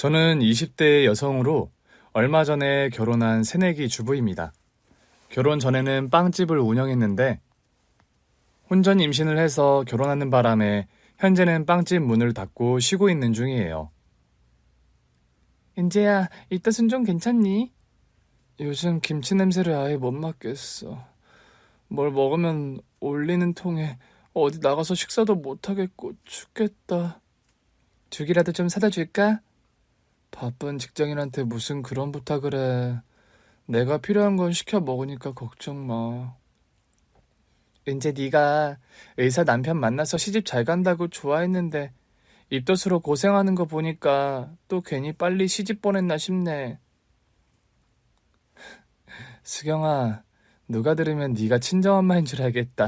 저는 20대 여성으로 얼마 전에 결혼한 새내기 주부입니다. 결혼 전에는 빵집을 운영했는데 혼전 임신을 해서 결혼하는 바람에 현재는 빵집 문을 닫고 쉬고 있는 중이에요. 인재야, 이따순 좀 괜찮니? 요즘 김치 냄새를 아예 못 맡겠어. 뭘 먹으면 올리는 통에 어디 나가서 식사도 못하겠고 죽겠다. 죽이라도 좀 사다 줄까? 바쁜 직장인한테 무슨 그런 부탁을 해. 내가 필요한 건 시켜 먹으니까 걱정 마. 이제 네가 의사 남편 만나서 시집 잘 간다고 좋아했는데 입덧으로 고생하는 거 보니까 또 괜히 빨리 시집 보냈나 싶네. 수경아, 누가 들으면 네가 친정엄마인 줄 알겠다.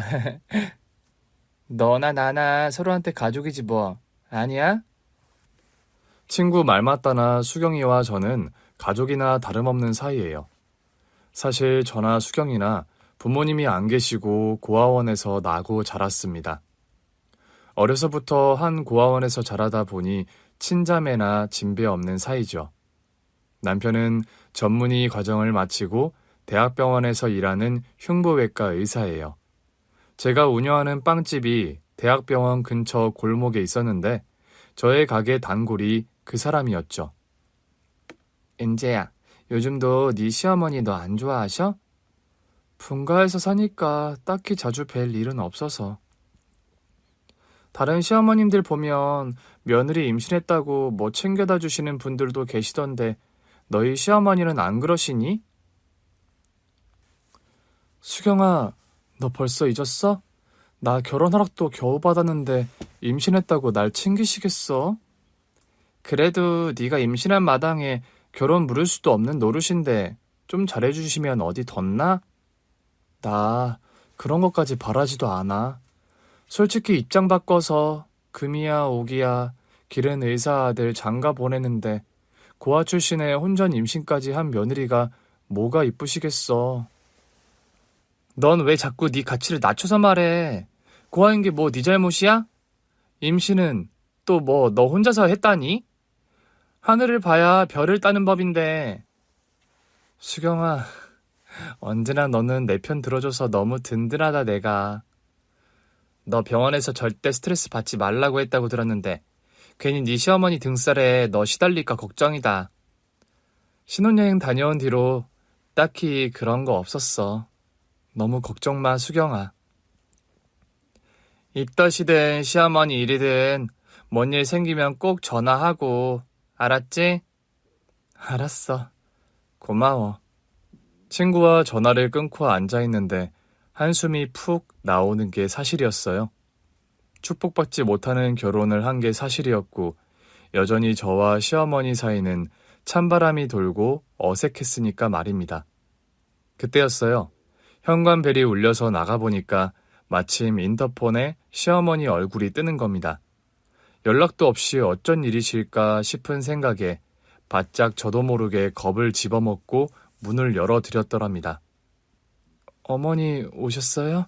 너나 나나 서로한테 가족이지 뭐. 아니야? 친구 말 맞다나 수경이와 저는 가족이나 다름없는 사이예요. 사실 저나 수경이나 부모님이 안 계시고 고아원에서 나고 자랐습니다. 어려서부터 한 고아원에서 자라다 보니 친자매나 진배 없는 사이죠. 남편은 전문의 과정을 마치고 대학병원에서 일하는 흉부외과 의사예요. 제가 운영하는 빵집이 대학병원 근처 골목에 있었는데 저의 가게 단골이 그 사람이었죠. 은재야, 요즘도 네 시어머니 너 안 좋아하셔? 분가해서 사니까 딱히 자주 뵐 일은 없어서. 다른 시어머님들 보면 며느리 임신했다고 뭐 챙겨다 주시는 분들도 계시던데 너희 시어머니는 안 그러시니? 수경아, 너 벌써 잊었어? 나 결혼 허락도 겨우 받았는데 임신했다고 날 챙기시겠어? 그래도 네가 임신한 마당에 결혼 물을 수도 없는 노릇인데 좀 잘해주시면 어디 덧나? 나 그런 것까지 바라지도 않아. 솔직히 입장 바꿔서 금이야 오기야 기른 의사 아들 장가 보내는데 고아 출신에 혼전 임신까지 한 며느리가 뭐가 이쁘시겠어. 넌 왜 자꾸 네 가치를 낮춰서 말해. 고아인 게 뭐 네 잘못이야? 임신은 또 뭐 너 혼자서 했다니? 하늘을 봐야 별을 따는 법인데. 수경아, 언제나 너는 내 편 들어줘서 너무 든든하다 내가. 너 병원에서 절대 스트레스 받지 말라고 했다고 들었는데 괜히 네 시어머니 등살에 너 시달릴까 걱정이다. 신혼여행 다녀온 뒤로 딱히 그런 거 없었어. 너무 걱정 마, 수경아. 입덧이든 시어머니 일이든 뭔 일 생기면 꼭 전화하고, 알았지? 알았어. 고마워. 친구와 전화를 끊고 앉아있는데 한숨이 푹 나오는 게 사실이었어요. 축복받지 못하는 결혼을 한 게 사실이었고 여전히 저와 시어머니 사이는 찬바람이 돌고 어색했으니까 말입니다. 그때였어요. 현관벨이 울려서 나가보니까 마침 인터폰에 시어머니 얼굴이 뜨는 겁니다. 연락도 없이 어쩐 일이실까 싶은 생각에 바짝 저도 모르게 겁을 집어먹고 문을 열어드렸더랍니다. 어머니 오셨어요?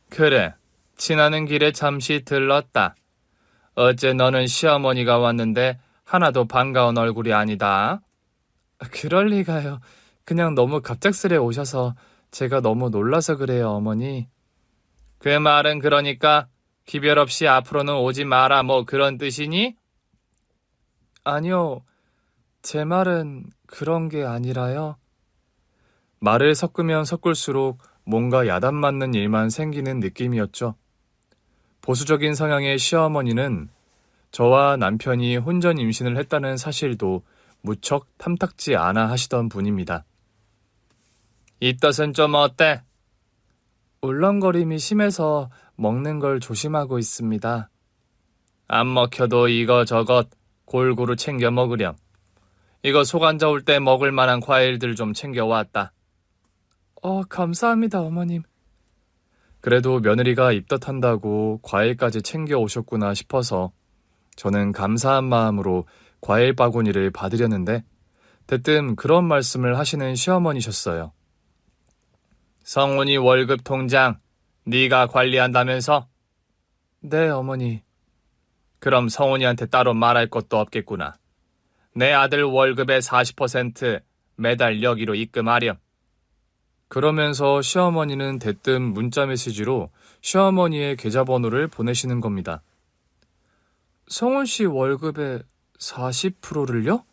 그래, 지나는 길에 잠시 들렀다. 어째 너는 시어머니가 왔는데 하나도 반가운 얼굴이 아니다. 그럴 리가요. 그냥 너무 갑작스레 오셔서 제가 너무 놀라서 그래요, 어머니. 그 말은 그러니까 기별 없이 앞으로는 오지 마라 뭐 그런 뜻이니? 아니요, 제 말은 그런 게 아니라요. 말을 섞으면 섞을수록 뭔가 야단 맞는 일만 생기는 느낌이었죠. 보수적인 성향의 시어머니는 저와 남편이 혼전 임신을 했다는 사실도 무척 탐탁지 않아 하시던 분입니다. 입덧은 좀 어때? 울렁거림이 심해서 먹는 걸 조심하고 있습니다. 안 먹혀도 이거저것 골고루 챙겨 먹으렴. 이거 속 안 좋을 때 먹을 만한 과일들 좀 챙겨왔다. 감사합니다, 어머님. 그래도 며느리가 입덧한다고 과일까지 챙겨 오셨구나 싶어서 저는 감사한 마음으로 과일 바구니를 받으려는데 대뜸 그런 말씀을 하시는 시어머니셨어요. 성훈이 월급 통장 네가 관리한다면서? 네, 어머니. 그럼 성훈이한테 따로 말할 것도 없겠구나. 내 아들 월급의 40% 매달 여기로 입금하렴. 그러면서 시어머니는 대뜸 문자 메시지로 시어머니의 계좌번호를 보내시는 겁니다. 성훈 씨 월급의 40%를요?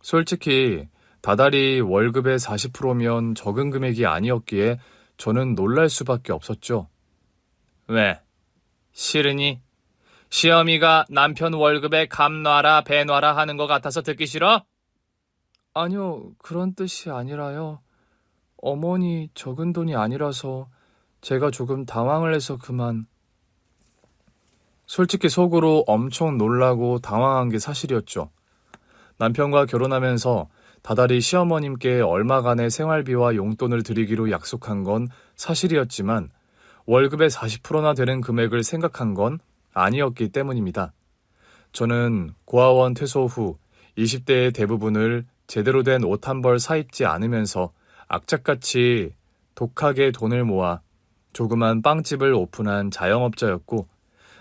솔직히 다달이 월급의 40%면 적은 금액이 아니었기에 저는 놀랄 수밖에 없었죠. 왜? 싫으니? 시어미가 남편 월급에 감 놔라 배 놔라 하는 것 같아서 듣기 싫어? 아니요, 그런 뜻이 아니라요. 어머니 적은 돈이 아니라서 제가 조금 당황을 해서 그만. 솔직히 속으로 엄청 놀라고 당황한 게 사실이었죠. 남편과 결혼하면서 다달이 시어머님께 얼마간의 생활비와 용돈을 드리기로 약속한 건 사실이었지만 월급의 40%나 되는 금액을 생각한 건 아니었기 때문입니다. 저는 고아원 퇴소 후 20대의 대부분을 제대로 된 옷 한 벌 사입지 않으면서 악착같이 독하게 돈을 모아 조그만 빵집을 오픈한 자영업자였고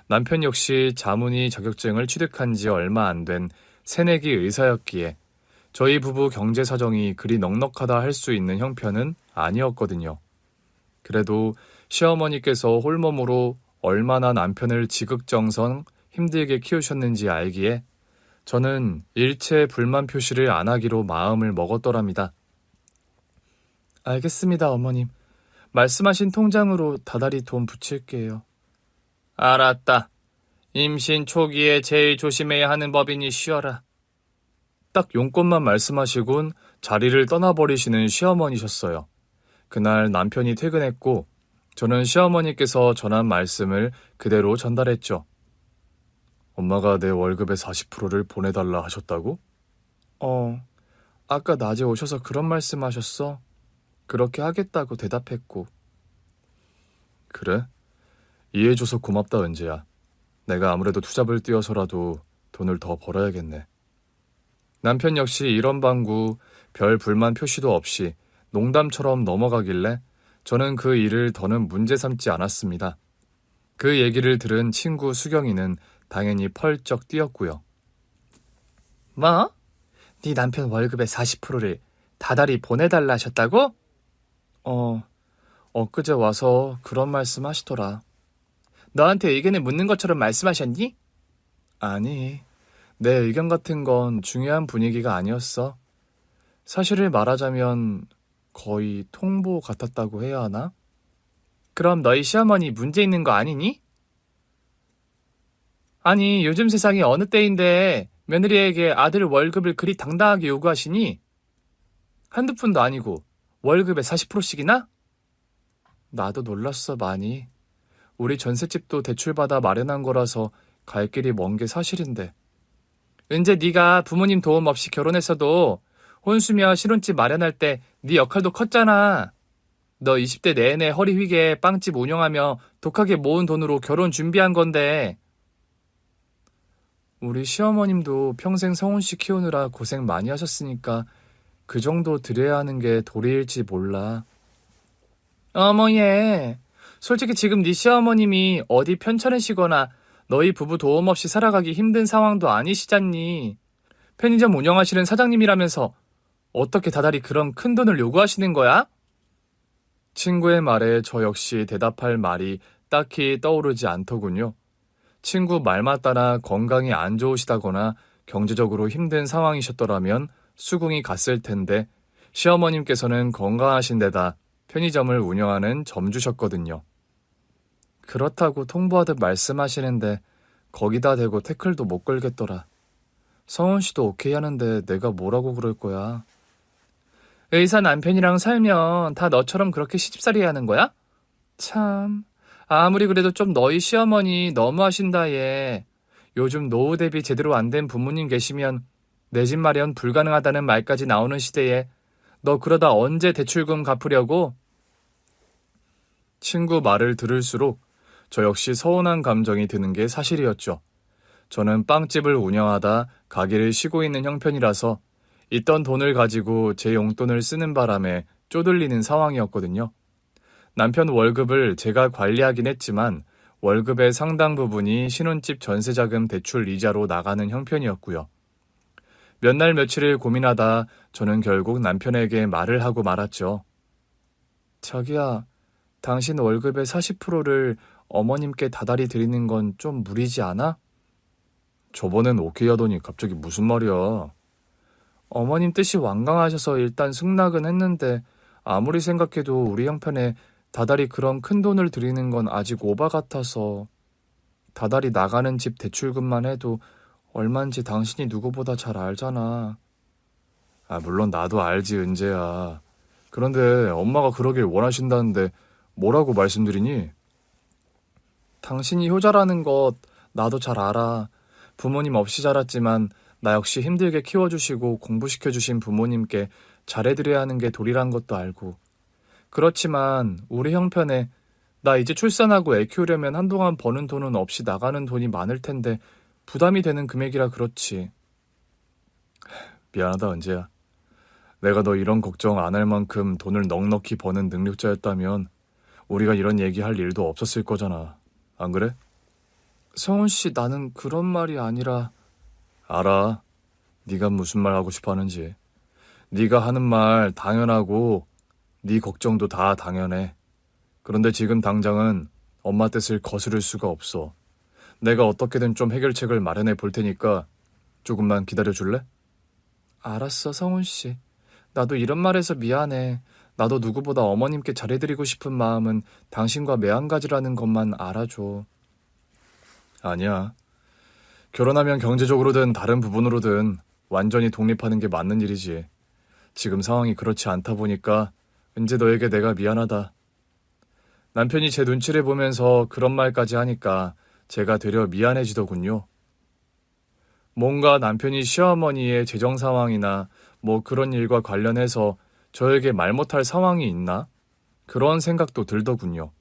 남편 역시 자문의 자격증을 취득한 지 얼마 안 된 새내기 의사였기에 저희 부부 경제 사정이 그리 넉넉하다 할 수 있는 형편은 아니었거든요. 그래도 시어머니께서 홀몸으로 얼마나 남편을 지극정성 힘들게 키우셨는지 알기에 저는 일체 불만 표시를 안 하기로 마음을 먹었더랍니다. 알겠습니다, 어머님. 말씀하신 통장으로 다달이 돈 붙일게요. 알았다. 임신 초기에 제일 조심해야 하는 법이니 쉬어라. 딱 용건만 말씀하시곤 자리를 떠나버리시는 시어머니셨어요. 그날 남편이 퇴근했고 저는 시어머니께서 전한 말씀을 그대로 전달했죠. 엄마가 내 월급의 40%를 보내달라 하셨다고? 아까 낮에 오셔서 그런 말씀하셨어. 그렇게 하겠다고 대답했고. 그래? 이해해줘서 고맙다, 은재야. 내가 아무래도 투잡을 뛰어서라도 돈을 더 벌어야겠네. 남편 역시 이런 방구 별 불만 표시도 없이 농담처럼 넘어가길래 저는 그 일을 더는 문제 삼지 않았습니다. 그 얘기를 들은 친구 수경이는 당연히 펄쩍 뛰었고요. 뭐? 네 남편 월급의 40%를 다달이 보내달라 하셨다고? 엊그제 와서 그런 말씀 하시더라. 너한테 의견을 묻는 것처럼 말씀하셨니? 아니, 내 의견 같은 건 중요한 분위기가 아니었어. 사실을 말하자면 거의 통보 같았다고 해야 하나? 그럼 너희 시어머니 문제 있는 거 아니니? 아니, 요즘 세상이 어느 때인데 며느리에게 아들 월급을 그리 당당하게 요구하시니? 한두 푼도 아니고 월급의 40%씩이나? 나도 놀랐어, 많이. 우리 전셋집도 대출받아 마련한 거라서 갈 길이 먼 게 사실인데. 은재 네가 부모님 도움 없이 결혼했어도 혼수며 신혼집 마련할 때 네 역할도 컸잖아. 너 20대 내내 허리 휘게 빵집 운영하며 독하게 모은 돈으로 결혼 준비한 건데. 우리 시어머님도 평생 성훈 씨 키우느라 고생 많이 하셨으니까 그 정도 드려야 하는 게 도리일지 몰라. 어머 얘, 솔직히 지금 네 시어머님이 어디 편찮으시거나 너희 부부 도움 없이 살아가기 힘든 상황도 아니시잖니. 편의점 운영하시는 사장님이라면서 어떻게 다달이 그런 큰 돈을 요구하시는 거야? 친구의 말에 저 역시 대답할 말이 딱히 떠오르지 않더군요. 친구 말만 따라 건강이 안 좋으시다거나 경제적으로 힘든 상황이셨더라면 수긍이 갔을 텐데 시어머님께서는 건강하신 데다 편의점을 운영하는 점주셨거든요. 그렇다고 통보하듯 말씀하시는데 거기다 대고 태클도 못 걸겠더라. 성훈 씨도 오케이 하는데 내가 뭐라고 그럴 거야. 의사 남편이랑 살면 다 너처럼 그렇게 시집살이 하는 거야? 참, 아무리 그래도 좀 너희 시어머니 너무하신다 얘. 요즘 노후 대비 제대로 안 된 부모님 계시면 내 집 마련 불가능하다는 말까지 나오는 시대에 너 그러다 언제 대출금 갚으려고? 친구 말을 들을수록 저 역시 서운한 감정이 드는 게 사실이었죠. 저는 빵집을 운영하다 가게를 쉬고 있는 형편이라서 있던 돈을 가지고 제 용돈을 쓰는 바람에 쪼들리는 상황이었거든요. 남편 월급을 제가 관리하긴 했지만 월급의 상당 부분이 신혼집 전세자금 대출 이자로 나가는 형편이었고요. 몇 날 며칠을 고민하다 저는 결국 남편에게 말을 하고 말았죠. 자기야, 당신 월급의 40%를 어머님께 다달이 드리는 건 좀 무리지 않아? 저번엔 오케이 하더니 갑자기 무슨 말이야. 어머님 뜻이 완강하셔서 일단 승낙은 했는데 아무리 생각해도 우리 형편에 다달이 그런 큰 돈을 드리는 건 아직 오바 같아서. 다달이 나가는 집 대출금만 해도 얼만지 당신이 누구보다 잘 알잖아. 물론 나도 알지, 은재야. 그런데 엄마가 그러길 원하신다는데 뭐라고 말씀드리니? 당신이 효자라는 것 나도 잘 알아. 부모님 없이 자랐지만 나 역시 힘들게 키워주시고 공부시켜주신 부모님께 잘해드려야 하는 게 도리란 것도 알고. 그렇지만 우리 형편에 나 이제 출산하고 애 키우려면 한동안 버는 돈은 없이 나가는 돈이 많을 텐데 부담이 되는 금액이라 그렇지. 미안하다, 은재야. 내가 너 이런 걱정 안 할 만큼 돈을 넉넉히 버는 능력자였다면 우리가 이런 얘기할 일도 없었을 거잖아. 안 그래? 성훈 씨, 나는 그런 말이 아니라. 알아. 네가 무슨 말 하고 싶어 하는지. 네가 하는 말 당연하고 네 걱정도 다 당연해. 그런데 지금 당장은 엄마 뜻을 거스를 수가 없어. 내가 어떻게든 좀 해결책을 마련해 볼 테니까 조금만 기다려줄래? 알았어, 성훈 씨. 나도 이런 말해서 미안해. 나도 누구보다 어머님께 잘해드리고 싶은 마음은 당신과 매한가지라는 것만 알아줘. 아니야. 결혼하면 경제적으로든 다른 부분으로든 완전히 독립하는 게 맞는 일이지. 지금 상황이 그렇지 않다 보니까 은재 너에게 내가 미안하다. 남편이 제 눈치를 보면서 그런 말까지 하니까 제가 되려 미안해지더군요. 뭔가 남편이 시어머니의 재정 상황이나 뭐 그런 일과 관련해서 저에게 말 못할 상황이 있나? 그런 생각도 들더군요.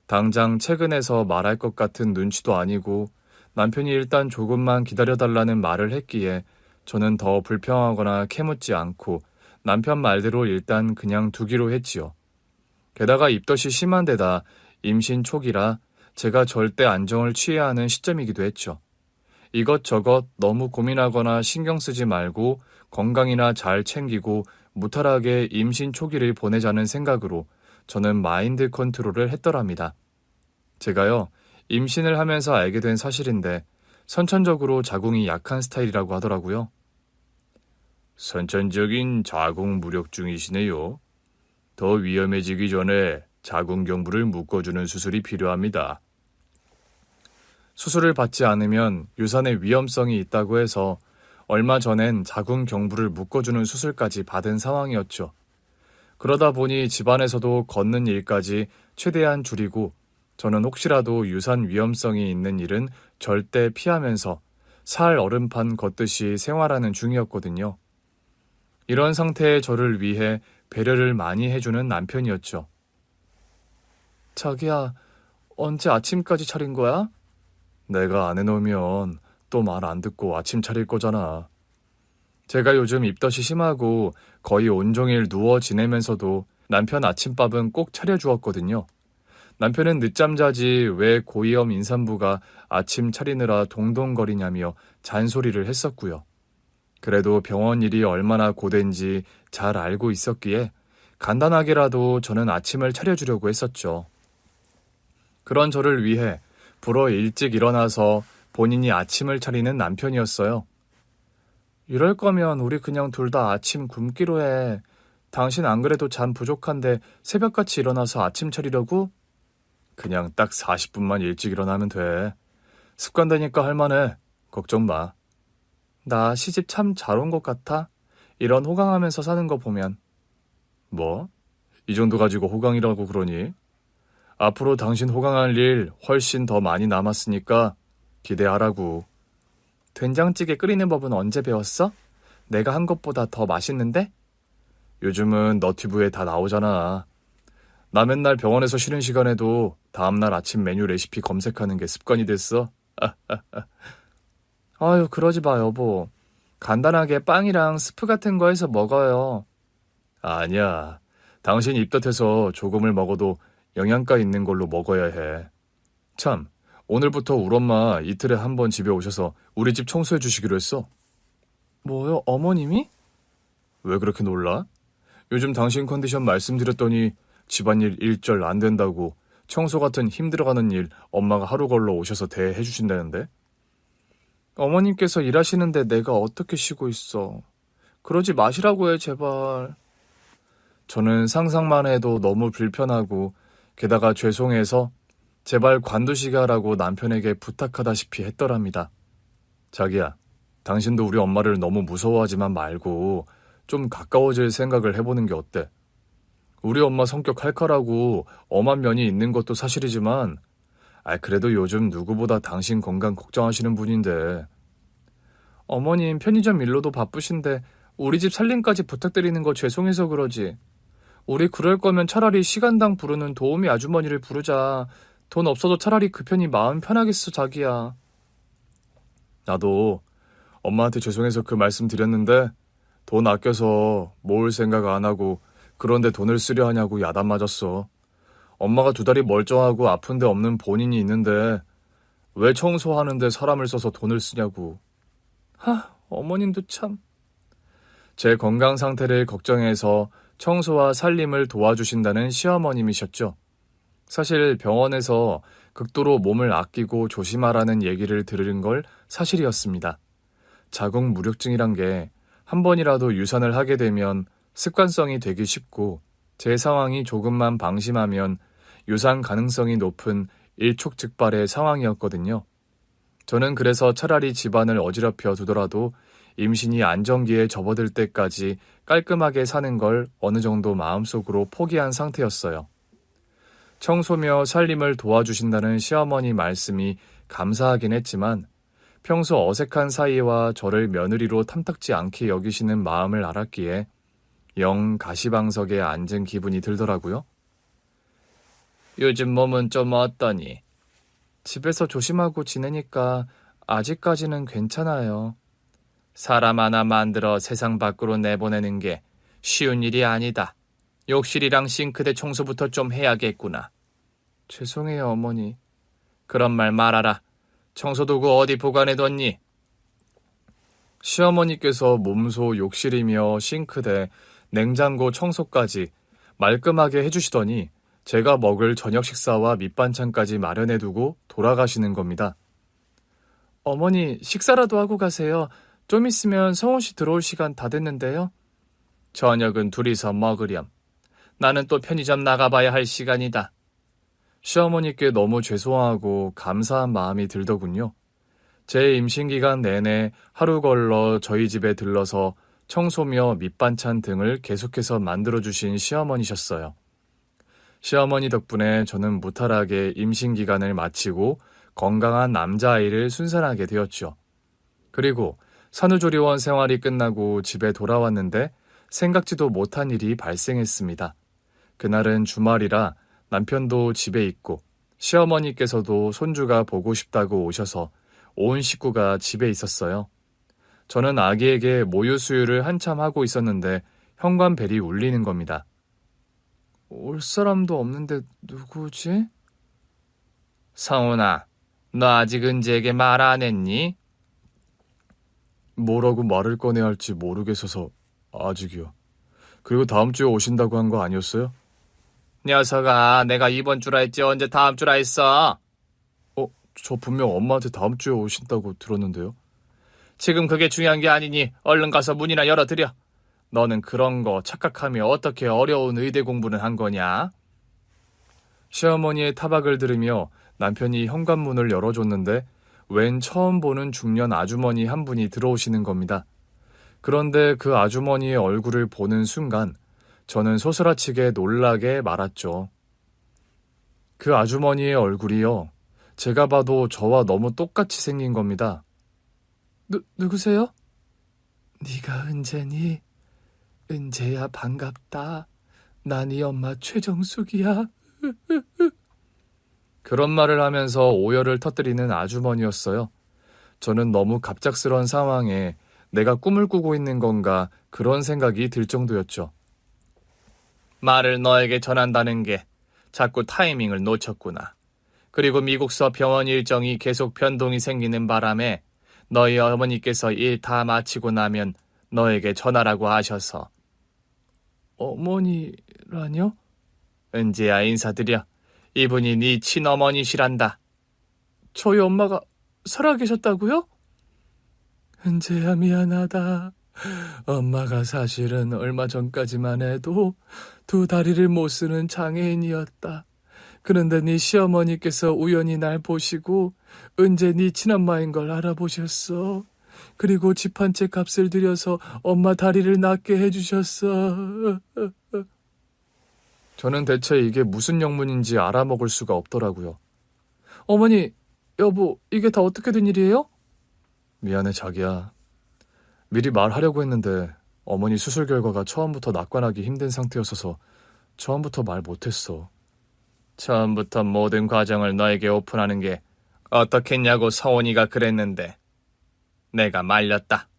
당장 퇴근해서 말할 것 같은 눈치도 아니고 남편이 일단 조금만 기다려달라는 말을 했기에 저는 더 불평하거나 캐묻지 않고 남편 말대로 일단 그냥 두기로 했지요. 게다가 입덧이 심한 데다 임신 초기라 제가 절대 안정을 취해야 하는 시점이기도 했죠. 이것저것 너무 고민하거나 신경 쓰지 말고 건강이나 잘 챙기고 무탈하게 임신 초기를 보내자는 생각으로 저는 마인드 컨트롤을 했더랍니다. 제가요, 임신을 하면서 알게 된 사실인데 선천적으로 자궁이 약한 스타일이라고 하더라고요. 선천적인 자궁 무력증이시네요. 더 위험해지기 전에 자궁경부를 묶어주는 수술이 필요합니다. 수술을 받지 않으면 유산의 위험성이 있다고 해서 얼마 전엔 자궁경부를 묶어주는 수술까지 받은 상황이었죠. 그러다 보니 집안에서도 걷는 일까지 최대한 줄이고 저는 혹시라도 유산 위험성이 있는 일은 절대 피하면서 살 얼음판 걷듯이 생활하는 중이었거든요. 이런 상태의 저를 위해 배려를 많이 해주는 남편이었죠. 자기야, 언제 아침까지 차린 거야? 내가 안 해놓으면 또 말 안 듣고 아침 차릴 거잖아. 제가 요즘 입덧이 심하고 거의 온종일 누워 지내면서도 남편 아침밥은 꼭 차려주었거든요. 남편은 늦잠 자지 왜 고위험 임산부가 아침 차리느라 동동거리냐며 잔소리를 했었고요. 그래도 병원 일이 얼마나 고된지 잘 알고 있었기에 간단하게라도 저는 아침을 차려주려고 했었죠. 그런 저를 위해 불어 일찍 일어나서 본인이 아침을 차리는 남편이었어요. 이럴 거면 우리 그냥 둘 다 아침 굶기로 해. 당신 안 그래도 잠 부족한데 새벽같이 일어나서 아침 차리려고? 그냥 딱 40분만 일찍 일어나면 돼. 습관되니까 할만해. 걱정 마. 나 시집 참 잘 온 것 같아. 이런 호강하면서 사는 거 보면. 뭐? 이 정도 가지고 호강이라고 그러니? 앞으로 당신 호강할 일 훨씬 더 많이 남았으니까 기대하라고. 된장찌개 끓이는 법은 언제 배웠어? 내가 한 것보다 더 맛있는데? 요즘은 너튜브에 다 나오잖아. 나 맨날 병원에서 쉬는 시간에도 다음날 아침 메뉴 레시피 검색하는 게 습관이 됐어. 아유, 그러지 마, 여보. 간단하게 빵이랑 스프 같은 거 해서 먹어요. 아니야. 당신 입덧해서 조금을 먹어도 영양가 있는 걸로 먹어야 해. 참, 오늘부터 우리 엄마 이틀에 한 번 집에 오셔서 우리 집 청소해 주시기로 했어. 뭐요, 어머님이? 왜 그렇게 놀라? 요즘 당신 컨디션 말씀드렸더니 집안일 일절 안 된다고 청소 같은 힘들어가는 일 엄마가 하루 걸러 오셔서 대해 주신다는데? 어머님께서 일하시는데 내가 어떻게 쉬고 있어. 그러지 마시라고 해, 제발. 저는 상상만 해도 너무 불편하고 게다가 죄송해서 제발 관두시게 하라고 남편에게 부탁하다시피 했더랍니다. 자기야, 당신도 우리 엄마를 너무 무서워하지만 말고 좀 가까워질 생각을 해보는 게 어때? 우리 엄마 성격 칼칼하고 엄한 면이 있는 것도 사실이지만 그래도 요즘 누구보다 당신 건강 걱정하시는 분인데. 어머님 편의점 일로도 바쁘신데 우리 집 살림까지 부탁드리는 거 죄송해서 그러지. 우리 그럴 거면 차라리 시간당 부르는 도우미 아주머니를 부르자. 돈 없어도 차라리 그 편이 마음 편하겠어, 자기야. 나도 엄마한테 죄송해서 그 말씀 드렸는데 돈 아껴서 모을 생각 안 하고 그런데 돈을 쓰려 하냐고 야단 맞았어. 엄마가 두 다리 멀쩡하고 아픈 데 없는 본인이 있는데 왜 청소하는데 사람을 써서 돈을 쓰냐고. 어머님도 참. 제 건강 상태를 걱정해서 청소와 살림을 도와주신다는 시어머님이셨죠. 사실 병원에서 극도로 몸을 아끼고 조심하라는 얘기를 들은 걸 사실이었습니다. 자궁무력증이란 게 한 번이라도 유산을 하게 되면 습관성이 되기 쉽고 제 상황이 조금만 방심하면 유산 가능성이 높은 일촉즉발의 상황이었거든요. 저는 그래서 차라리 집안을 어지럽혀 두더라도 임신이 안정기에 접어들 때까지 깔끔하게 사는 걸 어느 정도 마음속으로 포기한 상태였어요. 청소며 살림을 도와주신다는 시어머니 말씀이 감사하긴 했지만 평소 어색한 사이와 저를 며느리로 탐탁지 않게 여기시는 마음을 알았기에 영 가시방석에 앉은 기분이 들더라고요. 요즘 몸은 좀 어떠니? 집에서 조심하고 지내니까 아직까지는 괜찮아요. 사람 하나 만들어 세상 밖으로 내보내는 게 쉬운 일이 아니다. 욕실이랑 싱크대 청소부터 좀 해야겠구나. 죄송해요, 어머니. 그런 말 말아라. 청소도구 어디 보관해뒀니? 시어머니께서 몸소 욕실이며 싱크대, 냉장고 청소까지 말끔하게 해주시더니 제가 먹을 저녁 식사와 밑반찬까지 마련해두고 돌아가시는 겁니다. 어머니, 식사라도 하고 가세요. 좀 있으면 성훈 씨 들어올 시간 다 됐는데요. 저녁은 둘이서 먹으렴. 나는 또 편의점 나가봐야 할 시간이다. 시어머니께 너무 죄송하고 감사한 마음이 들더군요. 제 임신기간 내내 하루 걸러 저희 집에 들러서 청소며 밑반찬 등을 계속해서 만들어주신 시어머니셨어요. 시어머니 덕분에 저는 무탈하게 임신기간을 마치고 건강한 남자아이를 순산하게 되었죠. 그리고 산후조리원 생활이 끝나고 집에 돌아왔는데 생각지도 못한 일이 발생했습니다. 그날은 주말이라 남편도 집에 있고 시어머니께서도 손주가 보고 싶다고 오셔서 온 식구가 집에 있었어요. 저는 아기에게 모유 수유를 한참 하고 있었는데 현관벨이 울리는 겁니다. 올 사람도 없는데 누구지? 성훈아, 너 아직 은지에게 말 안 했니? 뭐라고 말을 꺼내야 할지 모르겠어서 아직이요. 그리고 다음 주에 오신다고 한 거 아니었어요? 녀석아, 내가 이번 주라 했지 언제 다음 주라 했어? 저 분명 엄마한테 다음 주에 오신다고 들었는데요. 지금 그게 중요한 게 아니니 얼른 가서 문이나 열어드려. 너는 그런 거 착각하며 어떻게 어려운 의대 공부는 한 거냐? 시어머니의 타박을 들으며 남편이 현관문을 열어줬는데 웬 처음 보는 중년 아주머니 한 분이 들어오시는 겁니다. 그런데 그 아주머니의 얼굴을 보는 순간 저는 소스라치게 놀라게 말았죠. 그 아주머니의 얼굴이요. 제가 봐도 저와 너무 똑같이 생긴 겁니다. 누구세요? 네가 은재니? 은재야, 반갑다. 난 네 엄마 최정숙이야. 그런 말을 하면서 오열을 터뜨리는 아주머니였어요. 저는 너무 갑작스러운 상황에 내가 꿈을 꾸고 있는 건가 그런 생각이 들 정도였죠. 말을 너에게 전한다는 게 자꾸 타이밍을 놓쳤구나. 그리고 미국서 병원 일정이 계속 변동이 생기는 바람에 너희 어머니께서 일 다 마치고 나면 너에게 전하라고 하셔서. 어머니라뇨? 은재야, 인사드려. 이분이 네 친어머니시란다. 저희 엄마가 살아계셨다고요? 은재야, 미안하다. 엄마가 사실은 얼마 전까지만 해도 두 다리를 못 쓰는 장애인이었다. 그런데 네 시어머니께서 우연히 날 보시고 은재 네 친엄마인 걸 알아보셨어. 그리고 집 한 채 값을 들여서 엄마 다리를 낫게 해주셨어. 저는 대체 이게 무슨 영문인지 알아먹을 수가 없더라고요. 어머니, 여보, 이게 다 어떻게 된 일이에요? 미안해, 자기야. 미리 말하려고 했는데 어머니 수술 결과가 처음부터 낙관하기 힘든 상태였어서 처음부터 말 못했어. 처음부터 모든 과정을 너에게 오픈하는 게 어떻겠냐고 서원이가 그랬는데 내가 말렸다.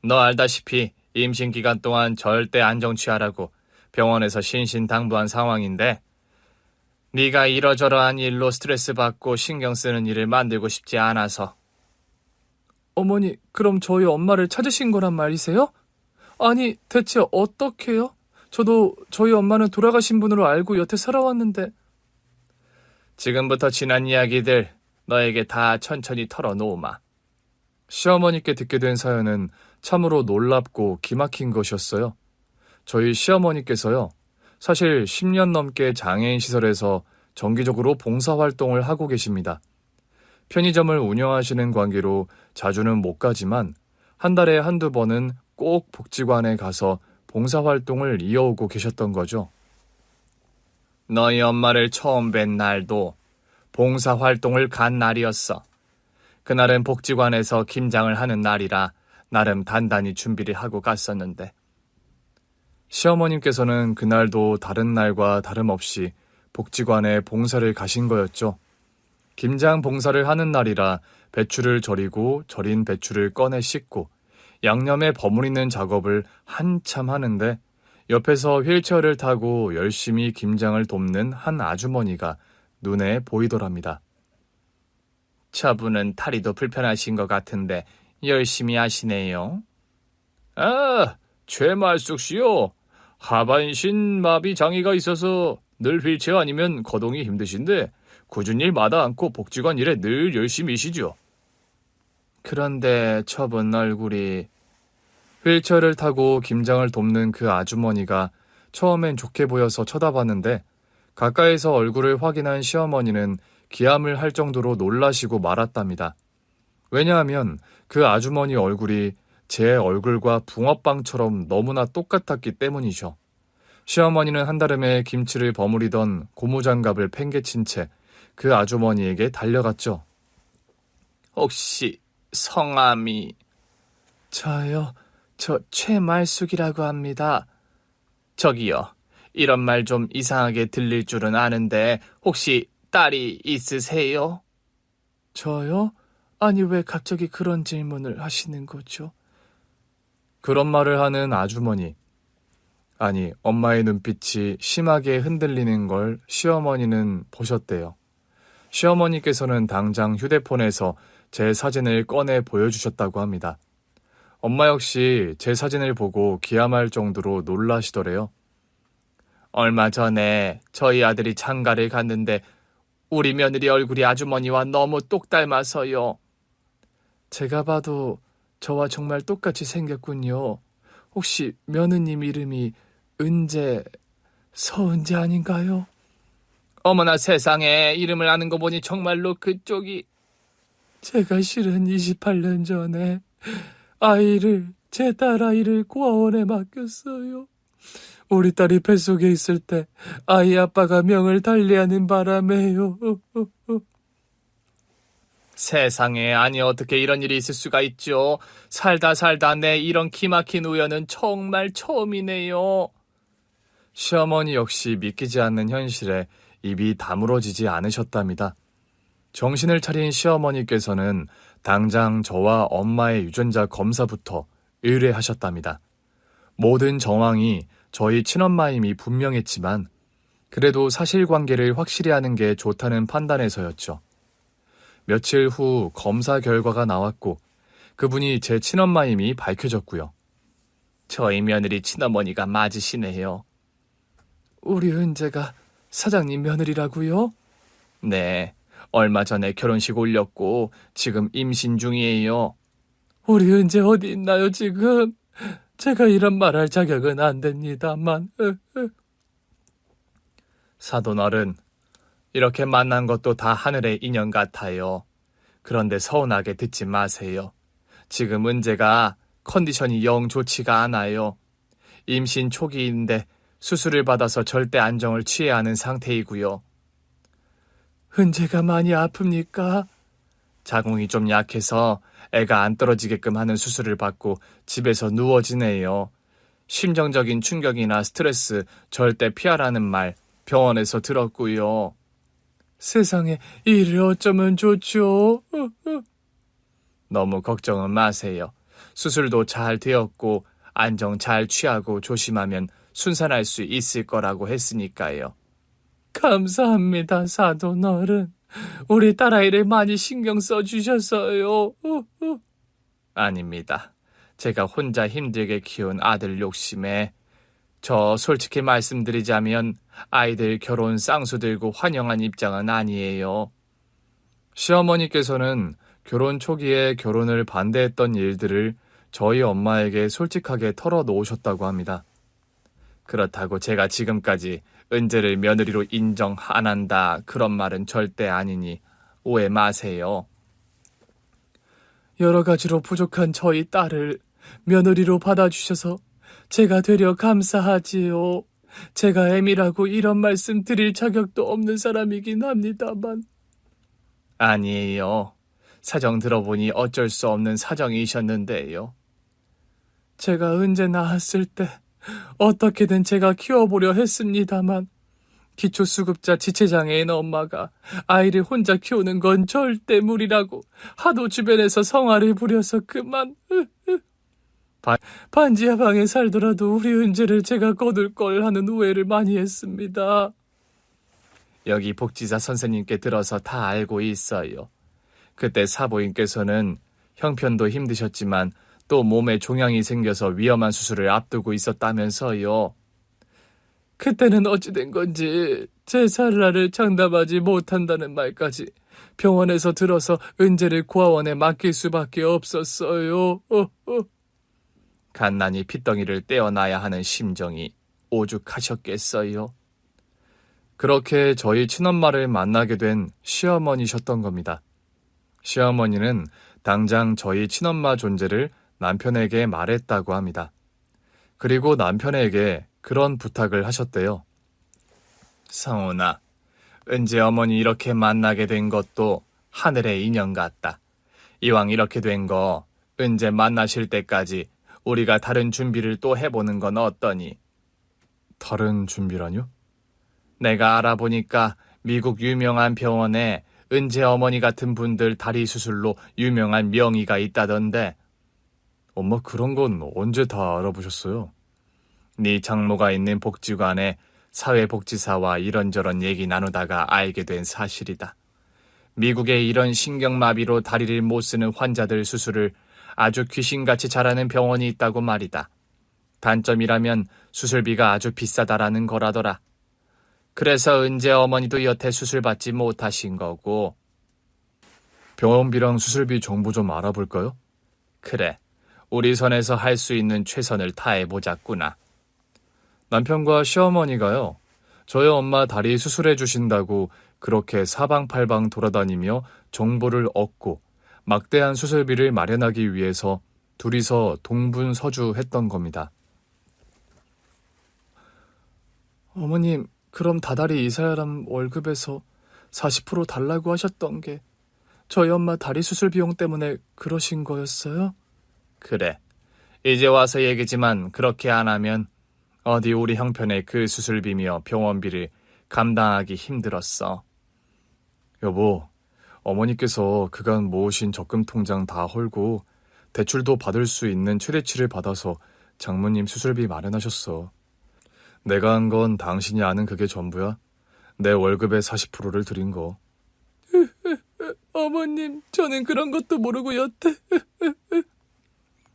너 알다시피 임신 기간 동안 절대 안정 취하라고 병원에서 신신당부한 상황인데 네가 이러저러한 일로 스트레스 받고 신경 쓰는 일을 만들고 싶지 않아서. 어머니, 그럼 저희 엄마를 찾으신 거란 말이세요? 아니, 대체 어떻게요? 저도 저희 엄마는 돌아가신 분으로 알고 여태 살아왔는데. 지금부터 지난 이야기들 너에게 다 천천히 털어놓으마. 시어머니께 듣게 된 사연은 참으로 놀랍고 기막힌 것이었어요. 저희 시어머니께서요, 사실 10년 넘게 장애인 시설에서 정기적으로 봉사활동을 하고 계십니다. 편의점을 운영하시는 관계로 자주는 못 가지만 한 달에 한두 번은 꼭 복지관에 가서 봉사활동을 이어오고 계셨던 거죠. 너희 엄마를 처음 뵌 날도 봉사활동을 간 날이었어. 그날은 복지관에서 김장을 하는 날이라 나름 단단히 준비를 하고 갔었는데 시어머님께서는 그날도 다른 날과 다름없이 복지관에 봉사를 가신 거였죠. 김장 봉사를 하는 날이라 배추를 절이고 절인 배추를 꺼내 씻고 양념에 버무리는 작업을 한참 하는데 옆에서 휠체어를 타고 열심히 김장을 돕는 한 아주머니가 눈에 보이더랍니다. 저분은 다리도 불편하신 것 같은데 열심히 하시네요. 최말숙 씨요. 하반신 마비 장애가 있어서 늘 휠체어 아니면 거동이 힘드신데 굳은 일 마다 않고 복지관 일에 늘 열심히시죠. 그런데 저분 얼굴이... 휠체어를 타고 김장을 돕는 그 아주머니가 처음엔 좋게 보여서 쳐다봤는데 가까이서 얼굴을 확인한 시어머니는 기함을 할 정도로 놀라시고 말았답니다. 왜냐하면 그 아주머니 얼굴이 제 얼굴과 붕어빵처럼 너무나 똑같았기 때문이죠. 시어머니는 한달음에 김치를 버무리던 고무장갑을 팽개친 채 그 아주머니에게 달려갔죠. 혹시 성함이... 저요, 저 최말숙이라고 합니다. 저기요, 이런 말 좀 이상하게 들릴 줄은 아는데 혹시 딸이 있으세요? 저요? 아니, 왜 갑자기 그런 질문을 하시는 거죠? 그런 말을 하는 아주머니. 아니, 엄마의 눈빛이 심하게 흔들리는 걸 시어머니는 보셨대요. 시어머니께서는 당장 휴대폰에서 제 사진을 꺼내 보여주셨다고 합니다. 엄마 역시 제 사진을 보고 기함할 정도로 놀라시더래요. 얼마 전에 저희 아들이 장가를 갔는데 우리 며느리 얼굴이 아주머니와 너무 똑 닮아서요. 제가 봐도 저와 정말 똑같이 생겼군요. 혹시 며느님 이름이 은재, 서은재 아닌가요? 어머나 세상에, 이름을 아는 거 보니 정말로 그쪽이... 제가 실은 28년 전에 제 딸아이를 고아원에 맡겼어요. 우리 딸이 뱃속에 있을 때 아이 아빠가 명을 달리하는 바람에요. 세상에, 아니 어떻게 이런 일이 있을 수가 있죠. 살다 내 이런 기막힌 우연은 정말 처음이네요. 시어머니 역시 믿기지 않는 현실에 입이 다물어지지 않으셨답니다. 정신을 차린 시어머니께서는 당장 저와 엄마의 유전자 검사부터 의뢰하셨답니다. 모든 정황이 저희 친엄마임이 분명했지만 그래도 사실관계를 확실히 하는 게 좋다는 판단에서였죠. 며칠 후 검사 결과가 나왔고 그분이 제 친엄마임이 밝혀졌고요. 저희 며느리 친어머니가 맞으시네요. 우리 은재가 사장님 며느리라고요? 네, 얼마 전에 결혼식 올렸고 지금 임신 중이에요. 우리 은재 어디 있나요, 지금? 제가 이런 말할 자격은 안 됩니다만. 사돈어른, 이렇게 만난 것도 다 하늘의 인연 같아요. 그런데 서운하게 듣지 마세요. 지금 은재가 컨디션이 영 좋지가 않아요. 임신 초기인데 수술을 받아서 절대 안정을 취해야 하는 상태이고요. 은재가 많이 아픕니까? 자궁이 좀 약해서 애가 안 떨어지게끔 하는 수술을 받고 집에서 누워 지내요. 심정적인 충격이나 스트레스 절대 피하라는 말 병원에서 들었고요. 세상에 이를 어쩌면 좋죠? 너무 걱정은 마세요. 수술도 잘 되었고 안정 잘 취하고 조심하면 순산할 수 있을 거라고 했으니까요. 감사합니다, 사돈어른. 우리 딸아이를 많이 신경 써주셔서요. 아닙니다. 제가 혼자 힘들게 키운 아들 욕심에 저 솔직히 말씀드리자면 아이들 결혼 쌍수 들고 환영한 입장은 아니에요. 시어머니께서는 결혼 초기에 결혼을 반대했던 일들을 저희 엄마에게 솔직하게 털어놓으셨다고 합니다. 그렇다고 제가 지금까지 은재를 며느리로 인정 안 한다 그런 말은 절대 아니니 오해 마세요. 여러 가지로 부족한 저희 딸을 며느리로 받아주셔서 제가 되려 감사하지요. 제가 애미라고 이런 말씀 드릴 자격도 없는 사람이긴 합니다만. 아니에요. 사정 들어보니 어쩔 수 없는 사정이셨는데요. 제가 은재 낳았을 때 어떻게든 제가 키워보려 했습니다만 기초수급자 지체장애인 엄마가 아이를 혼자 키우는 건 절대 무리라고 하도 주변에서 성화를 부려서 그만. 반지하 방에 살더라도 우리 은재를 제가 거둘 걸 하는 오해를 많이 했습니다. 여기 복지사 선생님께 들어서 다 알고 있어요. 그때 사부인께서는 형편도 힘드셨지만 또 몸에 종양이 생겨서 위험한 수술을 앞두고 있었다면서요. 그때는 어찌 된 건지 제 살라를 장담하지 못한다는 말까지 병원에서 들어서 은재를 고아원에 맡길 수밖에 없었어요. 갓난이 핏덩이를 떼어놔야 하는 심정이 오죽하셨겠어요. 그렇게 저희 친엄마를 만나게 된 시어머니셨던 겁니다. 시어머니는 당장 저희 친엄마 존재를 남편에게 말했다고 합니다. 그리고 남편에게 그런 부탁을 하셨대요. 성훈아, 은재 어머니 이렇게 만나게 된 것도 하늘의 인연 같다. 이왕 이렇게 된 거 은재 만나실 때까지 우리가 다른 준비를 또 해보는 건 어떠니? 다른 준비라뇨? 내가 알아보니까 미국 유명한 병원에 은재 어머니 같은 분들 다리 수술로 유명한 명의가 있다던데. 엄마 그런 건 언제 다 알아보셨어요? 네 장모가 있는 복지관에 사회복지사와 이런저런 얘기 나누다가 알게 된 사실이다. 미국에 이런 신경마비로 다리를 못 쓰는 환자들 수술을 아주 귀신같이 잘하는 병원이 있다고 말이다. 단점이라면 수술비가 아주 비싸다라는 거라더라. 그래서 은재 어머니도 여태 수술받지 못하신 거고. 병원비랑 수술비 정보 좀 알아볼까요? 그래, 우리 선에서 할 수 있는 최선을 다해보자꾸나. 남편과 시어머니가요, 저희 엄마 다리 수술해 주신다고 그렇게 사방팔방 돌아다니며 정보를 얻고 막대한 수술비를 마련하기 위해서 둘이서 동분서주했던 겁니다. 어머님, 그럼 다달이 이 사람 월급에서 40% 달라고 하셨던 게 저희 엄마 다리 수술 비용 때문에 그러신 거였어요? 그래, 이제 와서 얘기지만 그렇게 안 하면 어디 우리 형편의 그 수술비며 병원비를 감당하기 힘들었어. 여보, 어머니께서 그간 모으신 적금 통장 다 헐고 대출도 받을 수 있는 최대치를 받아서 장모님 수술비 마련하셨어. 내가 한 건 당신이 아는 그게 전부야. 내 월급의 40%를 드린 거. 어머님, 저는 그런 것도 모르고 여태.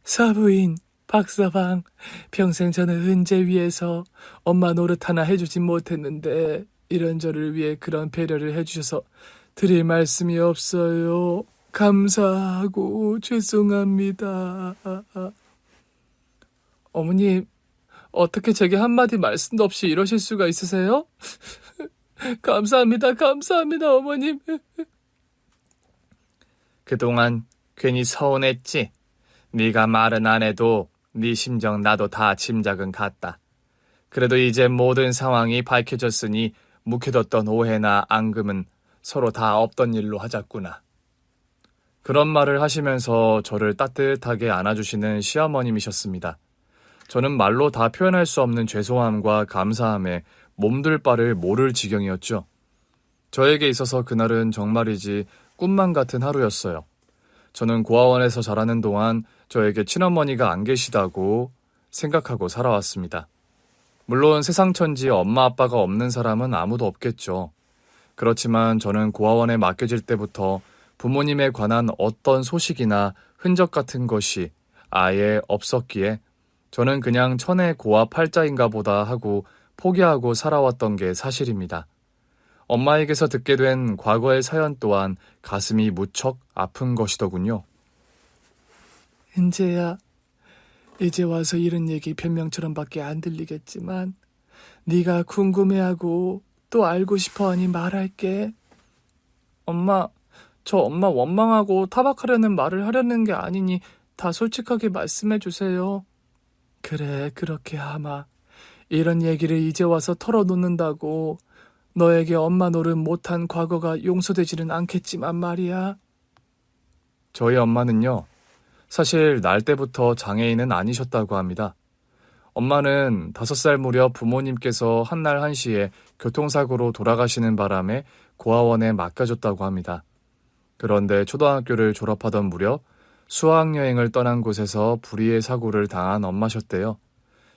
사부인, 박서방, 평생 저는 은재 위해서 엄마 노릇 하나 해주진 못했는데 이런 저를 위해 그런 배려를 해주셔서 드릴 말씀이 없어요. 감사하고 죄송합니다. 어머님, 어떻게 제게 한마디 말씀도 없이 이러실 수가 있으세요? 감사합니다, 감사합니다, 어머님. 그동안 괜히 서운했지? 네가 말은 안 해도 네 심정 나도 다 짐작은 갔다. 그래도 이제 모든 상황이 밝혀졌으니 묵혀뒀던 오해나 앙금은 서로 다 없던 일로 하자꾸나. 그런 말을 하시면서 저를 따뜻하게 안아주시는 시어머님이셨습니다. 저는 말로 다 표현할 수 없는 죄송함과 감사함에 몸둘 바를 모를 지경이었죠. 저에게 있어서 그날은 정말이지 꿈만 같은 하루였어요. 저는 고아원에서 자라는 동안 저에게 친어머니가 안 계시다고 생각하고 살아왔습니다. 물론 세상천지 엄마 아빠가 없는 사람은 아무도 없겠죠. 그렇지만 저는 고아원에 맡겨질 때부터 부모님에 관한 어떤 소식이나 흔적 같은 것이 아예 없었기에 저는 그냥 천의 고아 팔자인가 보다 하고 포기하고 살아왔던 게 사실입니다. 엄마에게서 듣게 된 과거의 사연 또한 가슴이 무척 아픈 것이더군요. 은재야, 이제 와서 이런 얘기 변명처럼밖에 안 들리겠지만 네가 궁금해하고 또 알고 싶어하니 말할게. 엄마, 저 엄마 원망하고 타박하려는 말을 하려는 게 아니니 다 솔직하게 말씀해 주세요. 그래, 그렇게 하마. 이런 얘기를 이제 와서 털어놓는다고 너에게 엄마 노릇 못한 과거가 용서되지는 않겠지만 말이야. 저희 엄마는요, 사실 날 때부터 장애인은 아니셨다고 합니다. 엄마는 5살 무렵 부모님께서 한날 한시에 교통사고로 돌아가시는 바람에 고아원에 맡겨졌다고 합니다. 그런데 초등학교를 졸업하던 무렵 수학여행을 떠난 곳에서 불의의 사고를 당한 엄마셨대요.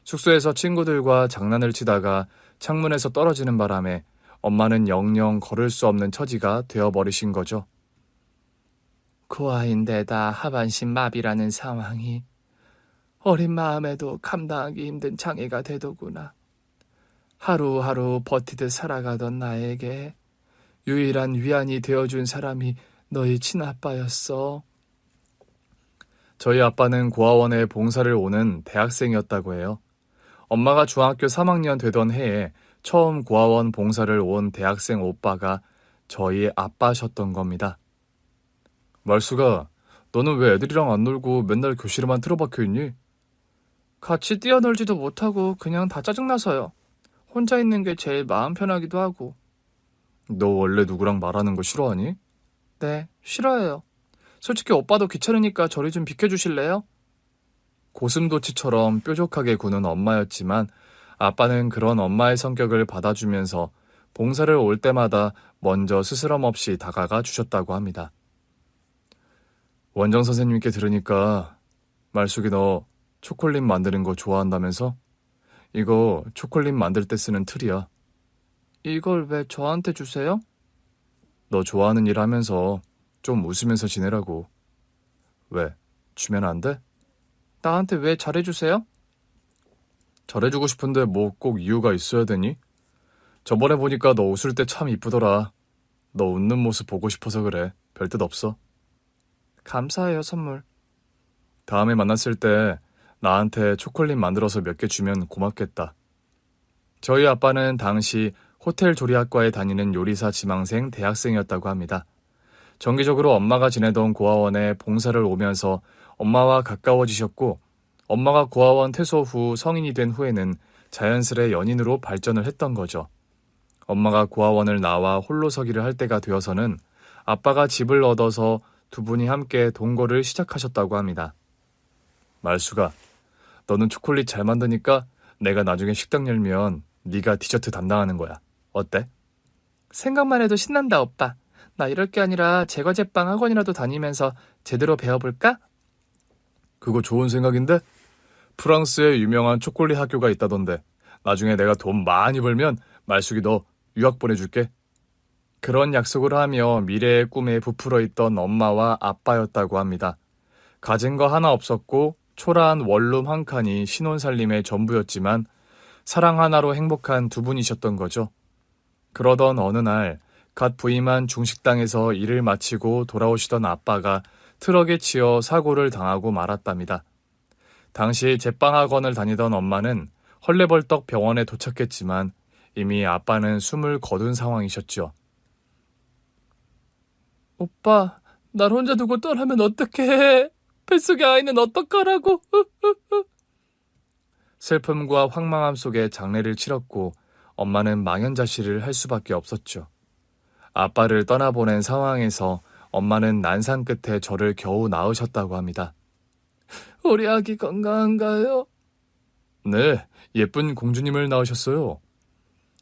숙소에서 친구들과 장난을 치다가 창문에서 떨어지는 바람에 엄마는 영영 걸을 수 없는 처지가 되어버리신 거죠. 고아인데다 하반신 마비라는 상황이 어린 마음에도 감당하기 힘든 장애가 되더구나. 하루하루 버티듯 살아가던 나에게 유일한 위안이 되어준 사람이 너희 친아빠였어. 저희 아빠는 고아원에 봉사를 오는 대학생이었다고 해요. 엄마가 중학교 3학년 되던 해에 처음 고아원 봉사를 온 대학생 오빠가 저희 아빠셨던 겁니다. 말수가, 너는 왜 애들이랑 안 놀고 맨날 교실에만 틀어박혀 있니? 같이 뛰어놀지도 못하고 그냥 다 짜증나서요. 혼자 있는 게 제일 마음 편하기도 하고. 너 원래 누구랑 말하는 거 싫어하니? 네, 싫어해요. 솔직히 오빠도 귀찮으니까 저리 좀 비켜주실래요? 고슴도치처럼 뾰족하게 구는 엄마였지만 아빠는 그런 엄마의 성격을 받아주면서 봉사를 올 때마다 먼저 스스럼 없이 다가가 주셨다고 합니다. 원장 선생님께 들으니까 말숙이 너 초콜릿 만드는 거 좋아한다면서? 이거 초콜릿 만들 때 쓰는 틀이야. 이걸 왜 저한테 주세요? 너 좋아하는 일 하면서 좀 웃으면서 지내라고. 왜? 주면 안 돼? 나한테 왜 잘해주세요? 잘해주고 싶은데 뭐 꼭 이유가 있어야 되니? 저번에 보니까 너 웃을 때 참 이쁘더라. 너 웃는 모습 보고 싶어서 그래. 별뜻 없어. 감사해요, 선물. 다음에 만났을 때 나한테 초콜릿 만들어서 몇 개 주면 고맙겠다. 저희 아빠는 당시 호텔 조리학과에 다니는 요리사 지망생 대학생이었다고 합니다. 정기적으로 엄마가 지내던 고아원에 봉사를 오면서 엄마와 가까워지셨고, 엄마가 고아원 퇴소 후 성인이 된 후에는 자연스레 연인으로 발전을 했던 거죠. 엄마가 고아원을 나와 홀로서기를 할 때가 되어서는 아빠가 집을 얻어서 두 분이 함께 동거를 시작하셨다고 합니다. 말수가, 너는 초콜릿 잘 만드니까 내가 나중에 식당 열면 네가 디저트 담당하는 거야. 어때? 생각만 해도 신난다, 오빠. 나 이럴 게 아니라 제과제빵 학원이라도 다니면서 제대로 배워볼까? 그거 좋은 생각인데? 프랑스에 유명한 초콜릿 학교가 있다던데 나중에 내가 돈 많이 벌면 말숙이 너 유학 보내줄게. 그런 약속을 하며 미래의 꿈에 부풀어 있던 엄마와 아빠였다고 합니다. 가진 거 하나 없었고 초라한 원룸 한 칸이 신혼살림의 전부였지만 사랑 하나로 행복한 두 분이셨던 거죠. 그러던 어느 날 갓 부임한 중식당에서 일을 마치고 돌아오시던 아빠가 트럭에 치여 사고를 당하고 말았답니다. 당시 제빵학원을 다니던 엄마는 헐레벌떡 병원에 도착했지만 이미 아빠는 숨을 거둔 상황이셨죠. 오빠, 날 혼자 두고 떠나면 어떡해? 뱃속의 아이는 어떡하라고? 슬픔과 황망함 속에 장례를 치렀고 엄마는 망연자실을 할 수밖에 없었죠. 아빠를 떠나보낸 상황에서 엄마는 난상 끝에 저를 겨우 낳으셨다고 합니다. 우리 아기 건강한가요? 네, 예쁜 공주님을 낳으셨어요.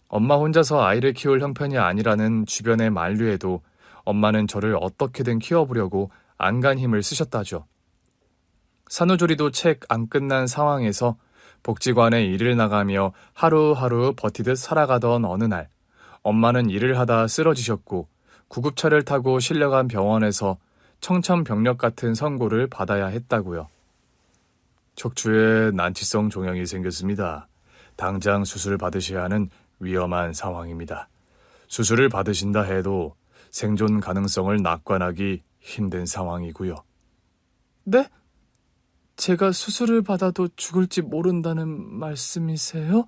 엄마 혼자서 아이를 키울 형편이 아니라는 주변의 만류에도 엄마는 저를 어떻게든 키워보려고 안간 힘을 쓰셨다죠. 산후조리도 책 안 끝난 상황에서 복지관에 일을 나가며 하루하루 버티듯 살아가던 어느 날 엄마는 일을 하다 쓰러지셨고 구급차를 타고 실려간 병원에서 청천벽력 같은 선고를 받아야 했다고요. 척추에 난치성 종양이 생겼습니다. 당장 수술 받으셔야 하는 위험한 상황입니다. 수술을 받으신다 해도 생존 가능성을 낙관하기 힘든 상황이고요. 네? 제가 수술을 받아도 죽을지 모른다는 말씀이세요?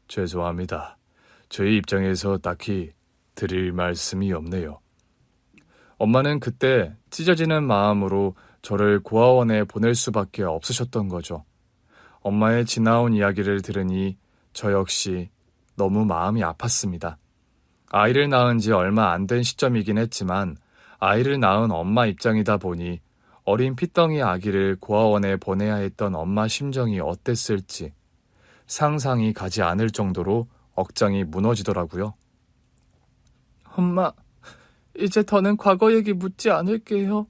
죄송합니다. 저희 입장에서 딱히 드릴 말씀이 없네요. 엄마는 그때 찢어지는 마음으로 저를 고아원에 보낼 수밖에 없으셨던 거죠. 엄마의 지나온 이야기를 들으니 저 역시 너무 마음이 아팠습니다. 아이를 낳은 지 얼마 안 된 시점이긴 했지만 아이를 낳은 엄마 입장이다 보니 어린 핏덩이 아기를 고아원에 보내야 했던 엄마 심정이 어땠을지 상상이 가지 않을 정도로 억장이 무너지더라고요. 엄마, 이제 더는 과거 얘기 묻지 않을게요.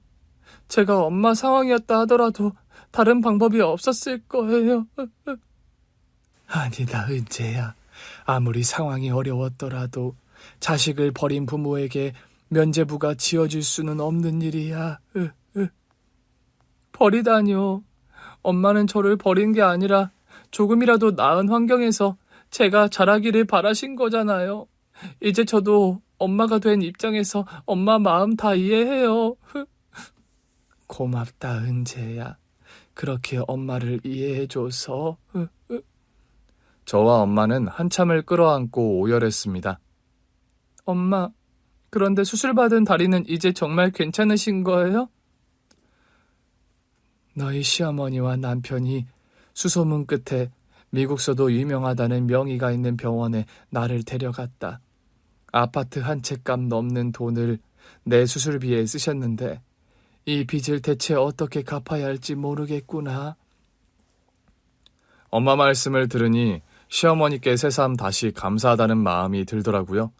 제가 엄마 상황이었다 하더라도 다른 방법이 없었을 거예요. 아니다, 은재야. 아무리 상황이 어려웠더라도 자식을 버린 부모에게 면죄부가 지어줄 수는 없는 일이야. 버리다뇨. 엄마는 저를 버린 게 아니라 조금이라도 나은 환경에서 제가 자라기를 바라신 거잖아요. 이제 저도 엄마가 된 입장에서 엄마 마음 다 이해해요. 고맙다, 은재야. 그렇게 엄마를 이해해줘서. 저와 엄마는 한참을 끌어안고 오열했습니다. 엄마, 그런데 수술받은 다리는 이제 정말 괜찮으신 거예요? 너희 시어머니와 남편이 수소문 끝에 미국서도 유명하다는 명의가 있는 병원에 나를 데려갔다. 아파트 한 채 값 넘는 돈을 내 수술비에 쓰셨는데 이 빚을 대체 어떻게 갚아야 할지 모르겠구나. 엄마 말씀을 들으니 시어머니께 새삼 다시 감사하다는 마음이 들더라고요.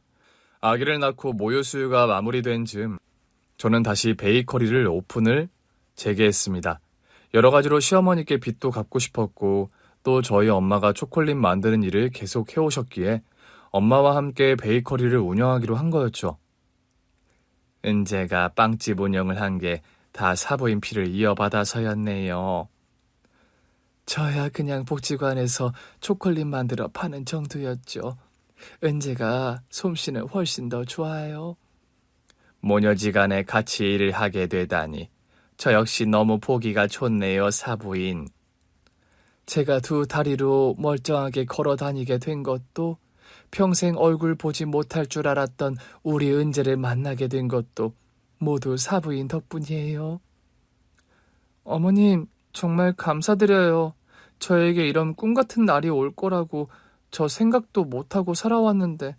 아기를 낳고 모유 수유가 마무리된 즈음 저는 다시 베이커리를 오픈을 재개했습니다. 여러 가지로 시어머니께 빚도 갚고 싶었고 또 저희 엄마가 초콜릿 만드는 일을 계속 해오셨기에 엄마와 함께 베이커리를 운영하기로 한 거였죠. 은재가 빵집 운영을 한 게 다 사부인 피를 이어받아서였네요. 저야 그냥 복지관에서 초콜릿 만들어 파는 정도였죠. 은재가 솜씨는 훨씬 더 좋아요. 모녀지간에 같이 일을 하게 되다니 저 역시 너무 보기가 좋네요, 사부인. 제가 두 다리로 멀쩡하게 걸어 다니게 된 것도 평생 얼굴 보지 못할 줄 알았던 우리 은재를 만나게 된 것도 모두 사부인 덕분이에요. 어머님, 정말 감사드려요. 저에게 이런 꿈 같은 날이 올 거라고 저 생각도 못하고 살아왔는데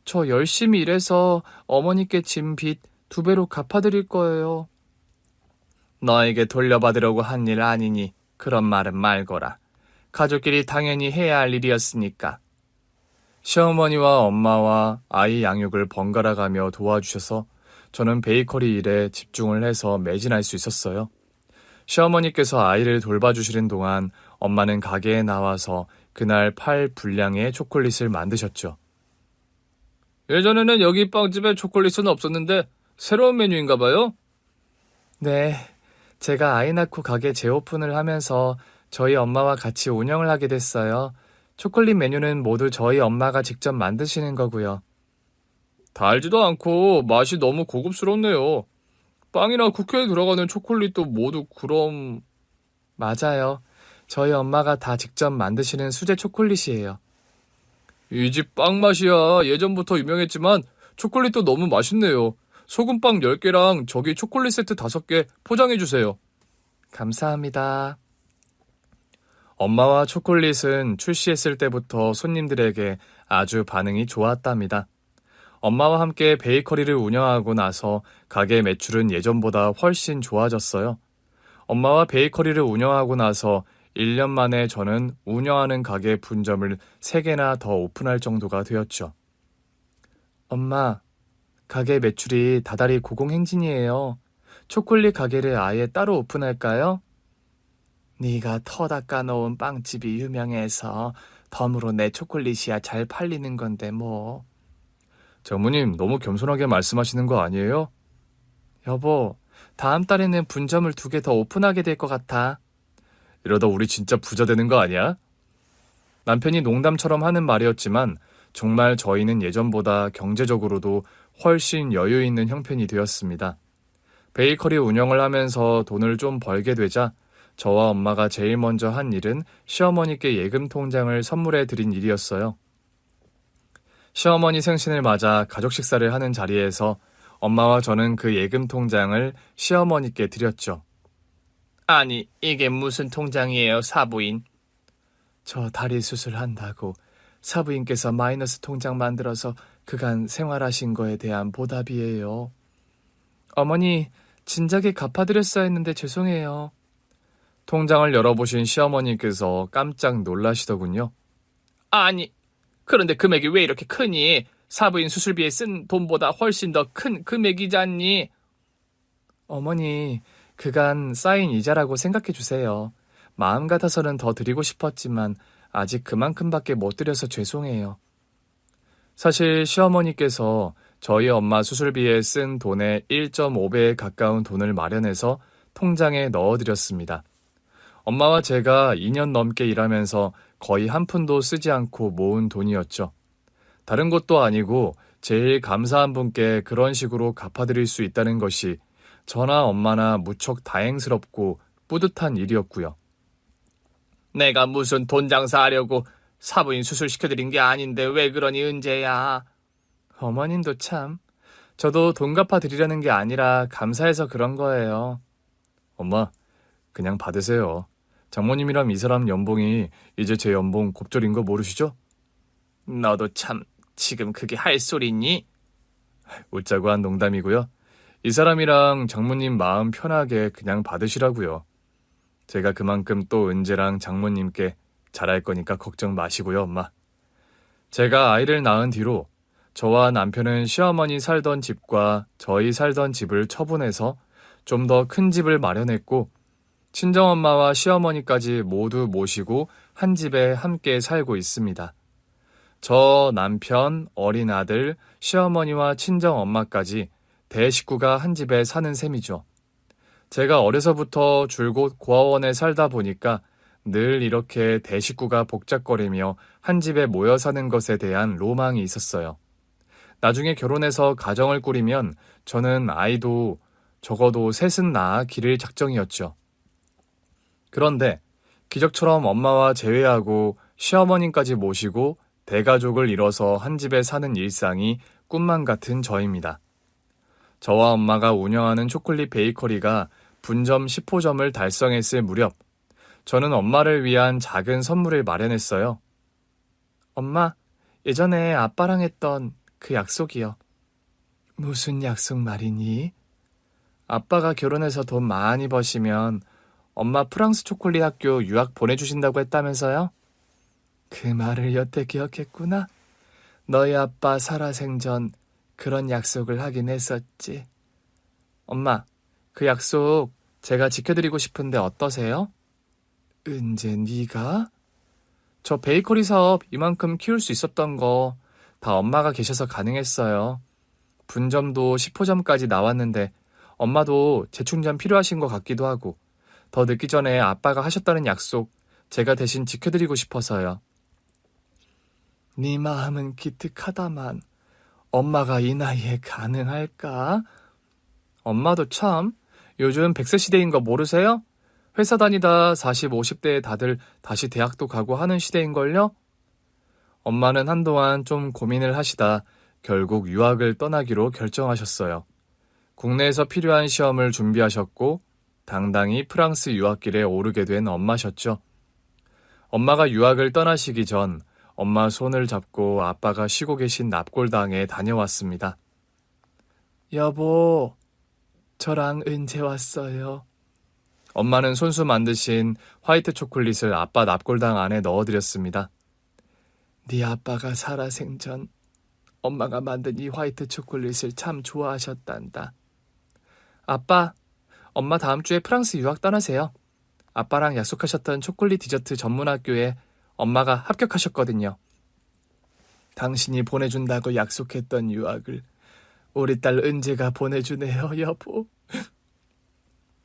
저 열심히 일해서 어머니께 진 빚 2배로 갚아드릴 거예요. 너에게 돌려받으려고 한 일 아니니 그런 말은 말거라. 가족끼리 당연히 해야 할 일이었으니까. 시어머니와 엄마와 아이 양육을 번갈아가며 도와주셔서 저는 베이커리 일에 집중을 해서 매진할 수 있었어요. 시어머니께서 아이를 돌봐주시는 동안 엄마는 가게에 나와서 그날 팔 분량의 초콜릿을 만드셨죠. 예전에는 여기 빵집에 초콜릿은 없었는데 새로운 메뉴인가 봐요? 네, 제가 아이 낳고 가게 재오픈을 하면서 저희 엄마와 같이 운영을 하게 됐어요. 초콜릿 메뉴는 모두 저희 엄마가 직접 만드시는 거고요. 달지도 않고 맛이 너무 고급스럽네요. 빵이나 쿠키에 들어가는 초콜릿도 모두 그럼... 맞아요. 저희 엄마가 다 직접 만드시는 수제 초콜릿이에요. 이 집 빵 맛이야. 예전부터 유명했지만 초콜릿도 너무 맛있네요. 소금빵 10개랑 저기 초콜릿 세트 5개 포장해주세요. 감사합니다. 엄마와 초콜릿은 출시했을 때부터 손님들에게 아주 반응이 좋았답니다. 엄마와 함께 베이커리를 운영하고 나서 가게 매출은 예전보다 훨씬 좋아졌어요. 엄마와 베이커리를 운영하고 나서 1년 만에 저는 운영하는 가게 분점을 3개나 더 오픈할 정도가 되었죠. 엄마, 가게 매출이 다달이 고공행진이에요. 초콜릿 가게를 아예 따로 오픈할까요? 네가 터 닦아놓은 빵집이 유명해서 덤으로 내 초콜릿이야 잘 팔리는 건데 뭐. 장모님 너무 겸손하게 말씀하시는 거 아니에요? 여보, 다음 달에는 분점을 2개 더 오픈하게 될 것 같아. 이러다 우리 진짜 부자 되는 거 아니야? 남편이 농담처럼 하는 말이었지만 정말 저희는 예전보다 경제적으로도 훨씬 여유 있는 형편이 되었습니다. 베이커리 운영을 하면서 돈을 좀 벌게 되자 저와 엄마가 제일 먼저 한 일은 시어머니께 예금 통장을 선물해 드린 일이었어요. 시어머니 생신을 맞아 가족 식사를 하는 자리에서 엄마와 저는 그 예금 통장을 시어머니께 드렸죠. 아니, 이게 무슨 통장이에요, 사부인? 저 다리 수술한다고 사부인께서 마이너스 통장 만들어서 그간 생활하신 거에 대한 보답이에요. 어머니, 진작에 갚아드렸어야 했는데 죄송해요. 통장을 열어보신 시어머니께서 깜짝 놀라시더군요. 아니, 그런데 금액이 왜 이렇게 크니? 사부인 수술비에 쓴 돈보다 훨씬 더 큰 금액이잖니? 어머니, 그간 쌓인 이자라고 생각해 주세요. 마음 같아서는 더 드리고 싶었지만 아직 그만큼밖에 못 드려서 죄송해요. 사실 시어머니께서 저희 엄마 수술비에 쓴 돈의 1.5배에 가까운 돈을 마련해서 통장에 넣어드렸습니다. 엄마와 제가 2년 넘게 일하면서 거의 한 푼도 쓰지 않고 모은 돈이었죠. 다른 것도 아니고 제일 감사한 분께 그런 식으로 갚아드릴 수 있다는 것이 저나 엄마나 무척 다행스럽고 뿌듯한 일이었고요. 내가 무슨 돈 장사하려고 사부인 수술시켜드린 게 아닌데 왜 그러니 은재야? 어머님도 참. 저도 돈 갚아드리려는 게 아니라 감사해서 그런 거예요. 엄마, 그냥 받으세요. 장모님이랑 이 사람 연봉이 이제 제 연봉 곱절인 거 모르시죠? 너도 참 지금 그게 할 소리니? 웃자고 한 농담이고요. 이 사람이랑 장모님 마음 편하게 그냥 받으시라고요. 제가 그만큼 또 은재랑 장모님께 잘할 거니까 걱정 마시고요, 엄마. 제가 아이를 낳은 뒤로 저와 남편은 시어머니 살던 집과 저희 살던 집을 처분해서 좀 더 큰 집을 마련했고 친정엄마와 시어머니까지 모두 모시고 한 집에 함께 살고 있습니다. 저, 남편, 어린 아들, 시어머니와 친정엄마까지 대식구가 한 집에 사는 셈이죠. 제가 어려서부터 줄곧 고아원에 살다 보니까 늘 이렇게 대식구가 복작거리며 한 집에 모여 사는 것에 대한 로망이 있었어요. 나중에 결혼해서 가정을 꾸리면 저는 아이도 적어도 셋은 낳아 기를 작정이었죠. 그런데 기적처럼 엄마와 재회하고 시어머님까지 모시고 대가족을 이뤄서 한 집에 사는 일상이 꿈만 같은 저입니다. 저와 엄마가 운영하는 초콜릿 베이커리가 분점 10호점을 달성했을 무렵 저는 엄마를 위한 작은 선물을 마련했어요. 엄마, 예전에 아빠랑 했던 그 약속이요. 무슨 약속 말이니? 아빠가 결혼해서 돈 많이 버시면 엄마 프랑스 초콜릿 학교 유학 보내주신다고 했다면서요? 그 말을 여태 기억했구나. 너희 아빠 살아생전 그런 약속을 하긴 했었지. 엄마, 그 약속 제가 지켜드리고 싶은데 어떠세요? 은재 네가? 저 베이커리 사업 이만큼 키울 수 있었던 거 다 엄마가 계셔서 가능했어요. 분점도 10호점까지 나왔는데 엄마도 재충전 필요하신 것 같기도 하고 더 늦기 전에 아빠가 하셨다는 약속 제가 대신 지켜드리고 싶어서요. 네 마음은 기특하다만 엄마가 이 나이에 가능할까? 엄마도 참 요즘 100세 시대인 거 모르세요? 회사 다니다 40, 50대에 다들 다시 대학도 가고 하는 시대인걸요? 엄마는 한동안 좀 고민을 하시다 결국 유학을 떠나기로 결정하셨어요. 국내에서 필요한 시험을 준비하셨고 당당히 프랑스 유학길에 오르게 된 엄마셨죠. 엄마가 유학을 떠나시기 전 엄마 손을 잡고 아빠가 쉬고 계신 납골당에 다녀왔습니다. 여보, 저랑 은재 왔어요. 엄마는 손수 만드신 화이트 초콜릿을 아빠 납골당 안에 넣어드렸습니다. 네 아빠가 살아생전 엄마가 만든 이 화이트 초콜릿을 참 좋아하셨단다. 아빠, 엄마 다음 주에 프랑스 유학 떠나세요. 아빠랑 약속하셨던 초콜릿 디저트 전문 학교에 엄마가 합격하셨거든요. 당신이 보내준다고 약속했던 유학을 우리 딸 은재가 보내주네요, 여보.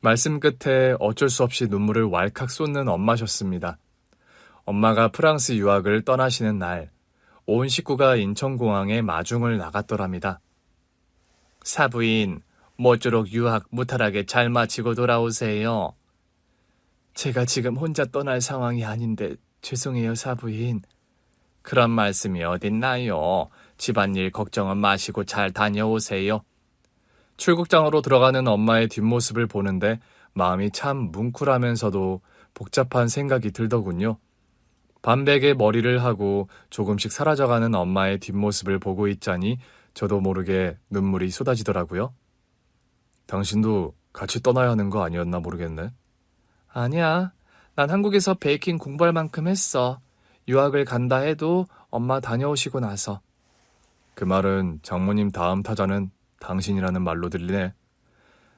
말씀 끝에 어쩔 수 없이 눈물을 왈칵 쏟는 엄마셨습니다. 엄마가 프랑스 유학을 떠나시는 날, 온 식구가 인천공항에 마중을 나갔더랍니다. 사부인, 모쪼록 유학 무탈하게 잘 마치고 돌아오세요. 제가 지금 혼자 떠날 상황이 아닌데 죄송해요, 사부인. 그런 말씀이 어딨나요? 집안일 걱정은 마시고 잘 다녀오세요. 출국장으로 들어가는 엄마의 뒷모습을 보는데 마음이 참 뭉클하면서도 복잡한 생각이 들더군요. 반백의 머리를 하고 조금씩 사라져가는 엄마의 뒷모습을 보고 있자니 저도 모르게 눈물이 쏟아지더라고요. 당신도 같이 떠나야 하는 거 아니었나 모르겠네. 아니야. 난 한국에서 베이킹 공부할 만큼 했어. 유학을 간다 해도 엄마 다녀오시고 나서. 그 말은 장모님 다음 타자는 당신이라는 말로 들리네.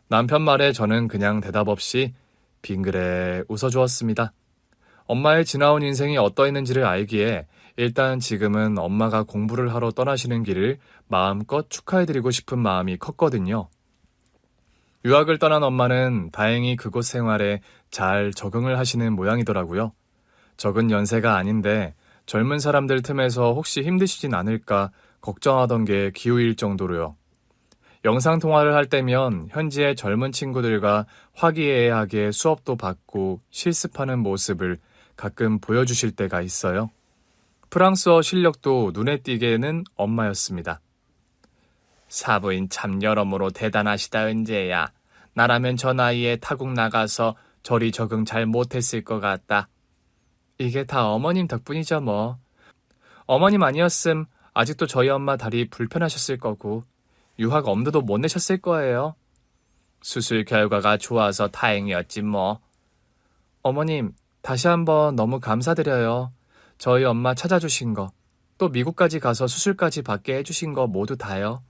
남편 말에 저는 그냥 대답 없이 빙그레 웃어주었습니다. 엄마의 지나온 인생이 어떠했는지를 알기에 일단 지금은 엄마가 공부를 하러 떠나시는 길을 마음껏 축하해드리고 싶은 마음이 컸거든요. 유학을 떠난 엄마는 다행히 그곳 생활에 잘 적응을 하시는 모양이더라고요. 적은 연세가 아닌데 젊은 사람들 틈에서 혹시 힘드시진 않을까 걱정하던 게 기우일 정도로요. 영상통화를 할 때면 현지의 젊은 친구들과 화기애애하게 수업도 받고 실습하는 모습을 가끔 보여주실 때가 있어요. 프랑스어 실력도 눈에 띄게는 엄마였습니다. 사부인 참 여러모로 대단하시다, 은재야. 나라면 저 나이에 타국 나가서 저리 적응 잘 못했을 것 같다. 이게 다 어머님 덕분이죠 뭐. 어머님 아니었음 아직도 저희 엄마 다리 불편하셨을 거고 유학 엄두도 못 내셨을 거예요. 수술 결과가 좋아서 다행이었지 뭐. 어머님 다시 한번 너무 감사드려요. 저희 엄마 찾아주신 거, 또 미국까지 가서 수술까지 받게 해주신 거 모두 다요.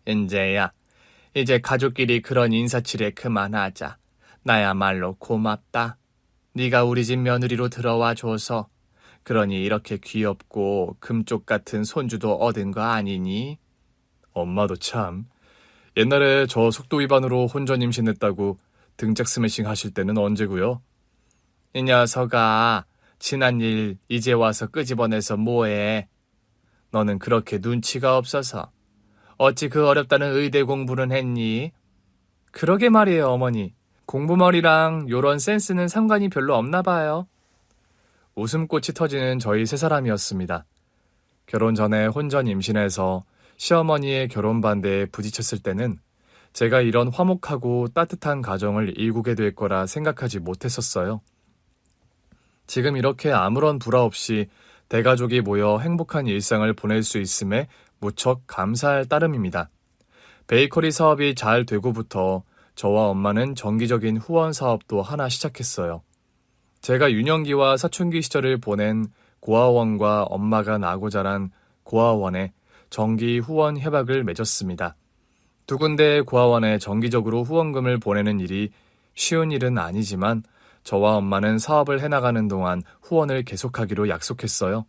은재야, 이제 가족끼리 그런 인사치레 그만하자. 나야말로 고맙다. 네가 우리 집 며느리로 들어와 줘서. 그러니 이렇게 귀엽고 금쪽 같은 손주도 얻은 거 아니니? 엄마도 참. 옛날에 저 속도 위반으로 혼전 임신했다고 등짝 스매싱 하실 때는 언제고요? 이 녀석아, 지난 일 이제 와서 끄집어내서 뭐해? 너는 그렇게 눈치가 없어서. 어찌 그 어렵다는 의대 공부는 했니? 그러게 말이에요, 어머니. 공부머리랑 요런 센스는 상관이 별로 없나 봐요. 웃음꽃이 터지는 저희 세 사람이었습니다. 결혼 전에 혼전 임신해서 시어머니의 결혼 반대에 부딪혔을 때는 제가 이런 화목하고 따뜻한 가정을 일구게 될 거라 생각하지 못했었어요. 지금 이렇게 아무런 불화 없이 대가족이 모여 행복한 일상을 보낼 수 있음에 무척 감사할 따름입니다. 베이커리 사업이 잘 되고부터 저와 엄마는 정기적인 후원 사업도 하나 시작했어요. 제가 유년기와 사춘기 시절을 보낸 고아원과 엄마가 나고 자란 고아원에 정기 후원 협약을 맺었습니다. 두 군데의 고아원에 정기적으로 후원금을 보내는 일이 쉬운 일은 아니지만 저와 엄마는 사업을 해나가는 동안 후원을 계속하기로 약속했어요.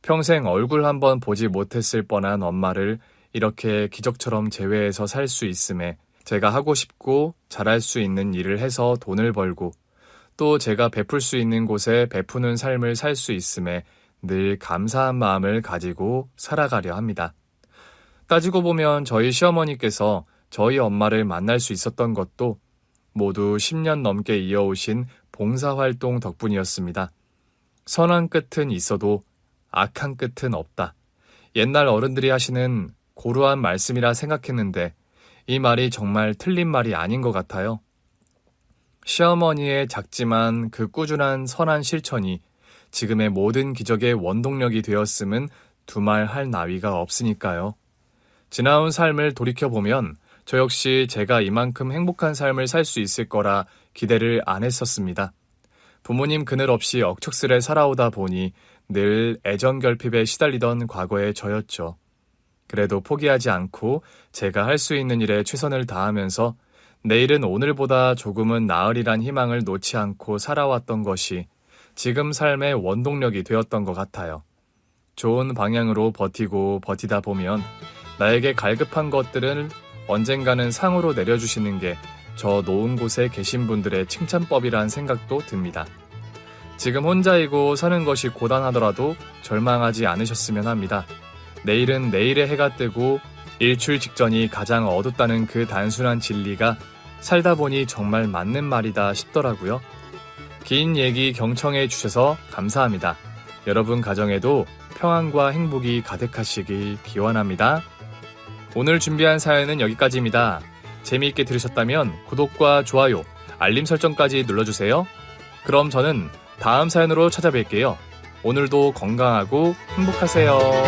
평생 얼굴 한번 보지 못했을 뻔한 엄마를 이렇게 기적처럼 재회해서 살 수 있음에 제가 하고 싶고 잘할 수 있는 일을 해서 돈을 벌고 또 제가 베풀 수 있는 곳에 베푸는 삶을 살 수 있음에 늘 감사한 마음을 가지고 살아가려 합니다. 따지고 보면 저희 시어머니께서 저희 엄마를 만날 수 있었던 것도 모두 10년 넘게 이어오신 봉사활동 덕분이었습니다. 선한 끝은 있어도 악한 끝은 없다. 옛날 어른들이 하시는 고루한 말씀이라 생각했는데 이 말이 정말 틀린 말이 아닌 것 같아요. 시어머니의 작지만 그 꾸준한 선한 실천이 지금의 모든 기적의 원동력이 되었음은 두말 할 나위가 없으니까요. 지나온 삶을 돌이켜보면 저 역시 제가 이만큼 행복한 삶을 살 수 있을 거라 기대를 안 했었습니다. 부모님 그늘 없이 억척스레 살아오다 보니 늘 애정결핍에 시달리던 과거의 저였죠. 그래도 포기하지 않고 제가 할 수 있는 일에 최선을 다하면서 내일은 오늘보다 조금은 나으리란 희망을 놓지 않고 살아왔던 것이 지금 삶의 원동력이 되었던 것 같아요. 좋은 방향으로 버티고 버티다 보면 나에게 갈급한 것들을 언젠가는 상으로 내려주시는 게 저 놓은 곳에 계신 분들의 칭찬법이란 생각도 듭니다. 지금 혼자이고 사는 것이 고단하더라도 절망하지 않으셨으면 합니다. 내일은 내일의 해가 뜨고 일출 직전이 가장 어둡다는 그 단순한 진리가 살다 보니 정말 맞는 말이다 싶더라고요. 긴 얘기 경청해 주셔서 감사합니다. 여러분 가정에도 평안과 행복이 가득하시길 기원합니다. 오늘 준비한 사연은 여기까지입니다. 재미있게 들으셨다면 구독과 좋아요, 알림 설정까지 눌러주세요. 그럼 저는 다음 사연으로 찾아뵐게요. 오늘도 건강하고 행복하세요.